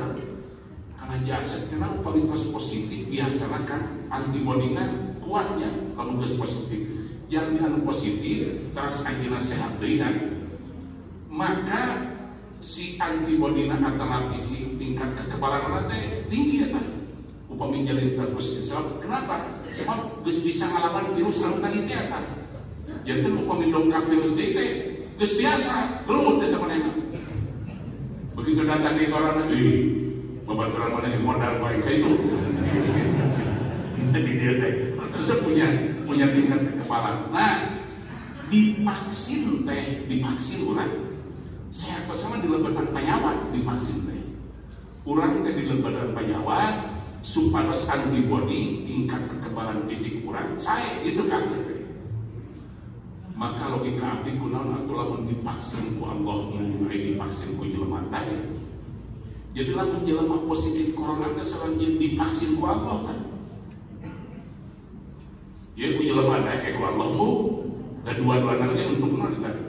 Kang Haji Asep, kenapa kualitas positif biasanya kan antibodinya kuatnya kalau gas positif. Jangan positif terus anjina sehat dengan maka si antibodinya atau lapisi tingkat kekebalan nanti tinggi ya kan? Upami jalin transfusi. Sebab kenapa? Sebab bisa ngalaman virus anu tadi teh kan. Jadi upami dongkap virus teh geus biasa, gelut teh teman-teman. Begitu datang di corona, babaturan mana yang modal baik kayak itu. Jadi dia teh terus punya tingkat kekebalan. Nah, divaksin orang. Saya pesan di lebatan panyawat divaksin teh. Orang teh di lebatan panyawat supaya antibodi tingkat kekebalan fisik orang saya itu kan. Maka logika abdi kunaon atuh lamun divaksin ku Allah mulai divaksin ku jelema teh. Jadi lamun jelema positif corona teh salanjut divaksin ku Allah kan. Ya ku jelema teh ku Allah mu kedua-duana ge untuk naon tadi.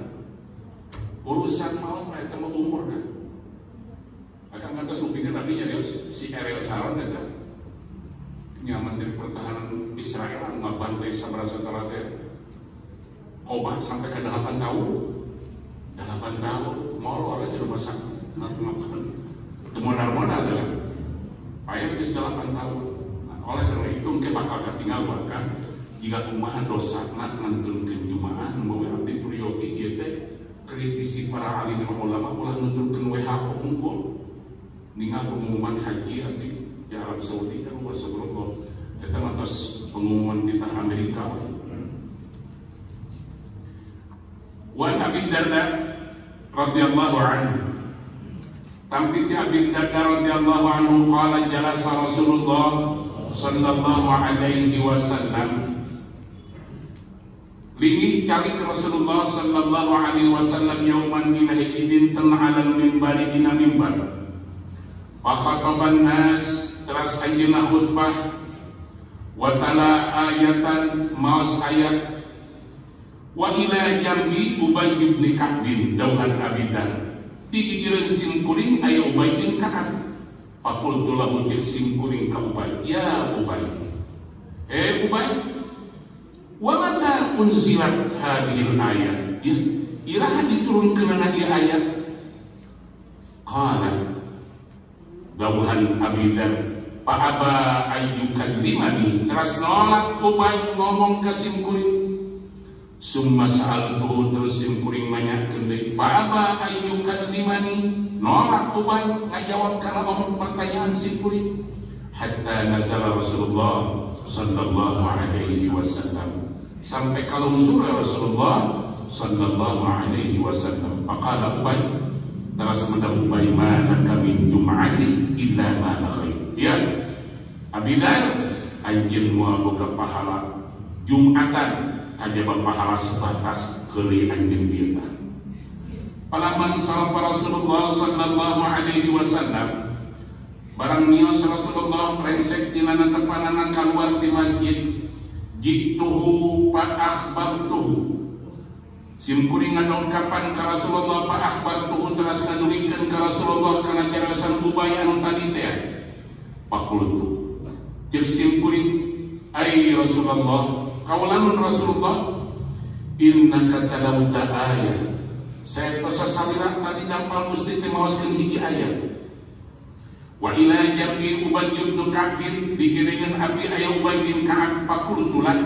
Urusan maut eta mah umur kan. Akan kata supingkeun abdi nya si Ariel Sharon eta nya Menteri Pertahanan Israel ngabantai sabaraha teh obat sampai ke 8 tahun. 8 tahun molor aja rumah sakit. Ngapain? Itu modal-modal ya. Payah geus 8 tahun. Nah, oleh karena itu ke bakal katinggal bahkan jika kumaha dosana ngantunkeun jumaah nu abdi priyogi ieu teh kritisi para alim ulama ulah nuturkeun WHO unggul ningal pengumuman haji abdi di Arab Saudi kan wasallallahu eta atas pengumuman titah Amerika. Wa Abi Darda radhiyallahu anhu tampiti Abi Darda radhiyallahu anhu qala jalasa Rasulullah sallallahu alaihi wasallam lingih calik Rasulullah sallallahu alaihi wasallam yauman dina hidin tan alal minbari dina mimbar wa khataban nas teras anjeunna khutbah wa tala ayatan maos ayat wa ila jambi Ubay bin Ka'b dauhan Abi Dar Digigireun sim kuring aya Ubay bin Ka'ab. Faqultu lahu sim kuring ka Ubay, ya Ubay, Ubay, wa mata unzilat hadhil ayat? Iraha diturunkeun dia ayat. Qala dawuhan Abi Dzar, fa aba ayyukallimani, teras nolak Ubay ngomong ka sim kuring. Summa sa'altuhu, terus sim kuring nanyakeun deui, fa aba ayyukallimani, nolak Ubay ngajawab kana omong pertanyaan sim kuring. Hatta nazala Rasulullah sallallahu alaihi wasallam, sampai kalau surah Rasulullah sallallahu alaihi wasallam. Faqala Ubay, teras mendak Ubay, ma laka min jum'ati illa ma laghait. Ya Abi Dzar, anjeun moal boga pahala Jumatan, kajaba pahala sebatas keuli anjeun ieu tah. Palaman sarafa Rasulullah sallallahu alaihi wasallam, barang nios Rasulullah rengsek tina tepanana kaluar ti masjid, jituhu fa akhbartuhu, sim kuring ngadongkapan ka Rasulullah, fa akhbartuhu, teras ngadungikeun ka Rasulullah kana jarasan Ubay anu tadi teh. Faqultu, jeung sim kuring, ai Rasulullah, kaulamun Rasulullah, innaka talawta ayat, saya pesasalira tadi dampal musti teh maoskeun hiji ayat. Wa ila jambi Ubay bin Ka'ab, digiringan abdi aya Ubay bin Ka'ab. Faqultu lah,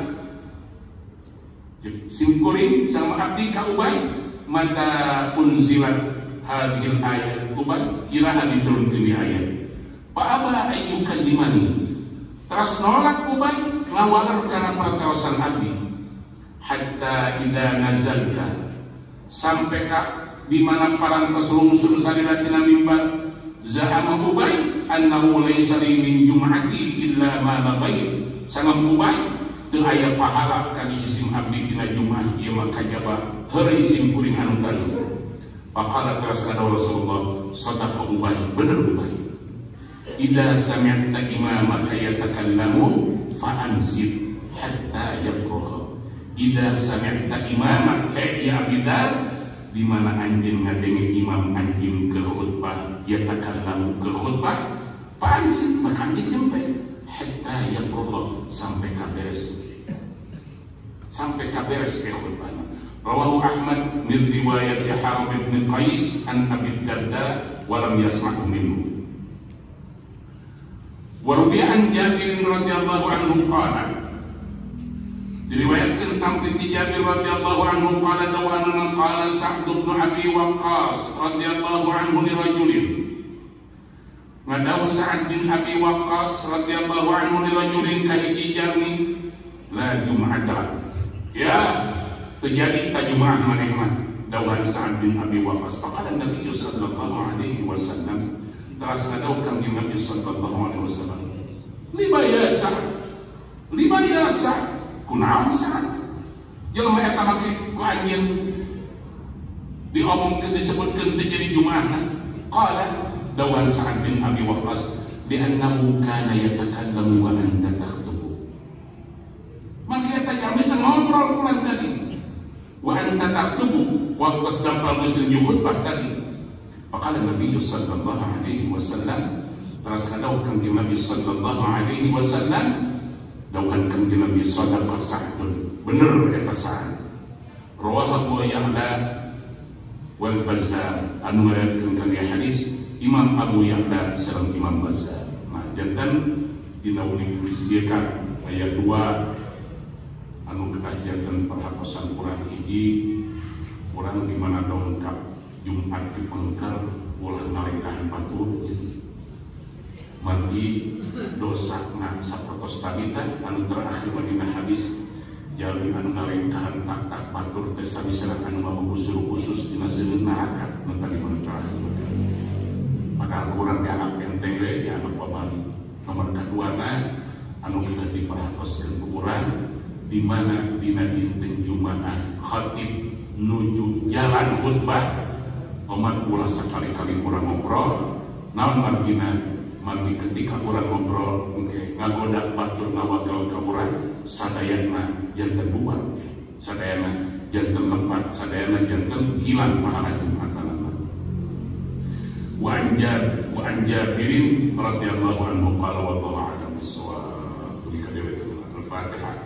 sim kuring sama abdi ka Ubay, mata unzilat hadhil ayat? Ubay, iraha diturunkeun ayat. Fa aba ayyukallimani, teras nolak Ubay ngawaler kana pertarosan abdi. Hatta idza nazalta, sampai ka di mana parantos lungsun salila tina mimbar, za'ama Ubay annahu laysa li min jum'ati illa ma laghait, sangat Ubay teu aya pahala ka isim abdi tina Jumat ieu mah kajaba heureuy sim kuring anu tadi. Faqala, teras kata Rasulullah, sadaqa Ubay, bener Ubay, idza sami'ta imamaka yatakallamu fa ansit hatta yafragha. Idza sami'ta imamak, ya Abi Dzar, di mana anjeun ngadenge imam anjeun keur khutbah, yatakallamu keur khutbah, fa ansit, maka anjeun nyampe hatta yafragha, sampai kaberes, sampai kaberes ke khutbahna. Rawahu Ahmad min riwayat Harb bin Qais an Abi Darda wa lam yasma'u minhu. Wa ruwiya an Jabir radhiyallahu anhu qala, diriwayatkan tentang Jabir radhiyallahu anhu qala dawana qala Sa'd bin Abi Waqqas radhiyallahu anhu li rajulin, ngadaw Sa'd bin Abi Waqqas radhiyallahu anhu li rajulin ka hiji jalmi, la jum'ata, ya terjadi tajumah maneh mah, dawan Sa'd bin Abi Waqqas. Faqala Nabi sallallahu alaihi wasallam, teras ngadawkan Nabi sallallahu alaihi wasallam, lima ya Sa'd, lima ya Sa'd, kunaon Sa'd, jelema eta make ku anjeun diomongkeun disebutkeun terjadi jumaahna. Qala, dawan Sa'd bin Abi Waqqas, bi annahu kana yatakallamu wa anta takhtubu, maka eta jalmi teh ngobrol kulan tadi, wa anta takhtubu, wa qasdam muslim khutbah tadi. Faqala Nabi sallallahu alaihi wasallam, teras kadawkan di Nabi sallallahu alaihi wasallam, dawkan di Nabi sadaqa Sa'dun, bener eta Sa'd. Rawahu Abu Ya'la wal Bazzar, anu ngariwayatkeun kana hadis Imam Abu Ya'la sareng Imam Bazzar. Nah, janten dina unik disediakan aya 2 anu kedah janten perhatosan Quran hiji, urang di mana dongkap Jumat di pengker ulah nalingkahan batur, margi dosa na sapertos tadi teh anu terakhir dina hadis, jalmi anu nalingkahan tak batur teh sabisana anu mabusur khusus dina seueun neraka nu tadi mah terakhir. Padahal kurang dianggap enteng we, dianggap babali. Nomor kaduana anu kita diperhatoskeun ku urang, di mana dina dinten Jumaah khatib nuju jalan khutbah, umat ulah sekali-kali kurang ngobrol, naon margina, margi ketika kurang ngobrol, ngagoda batur ngawagel ka urang, sadayana janten bubar, sadayana janten lepat, sadayana janten hilang pahala Jumatanana. وعن جابر رضي الله عنه قال والله أعلم بالصواب. الفاتحة.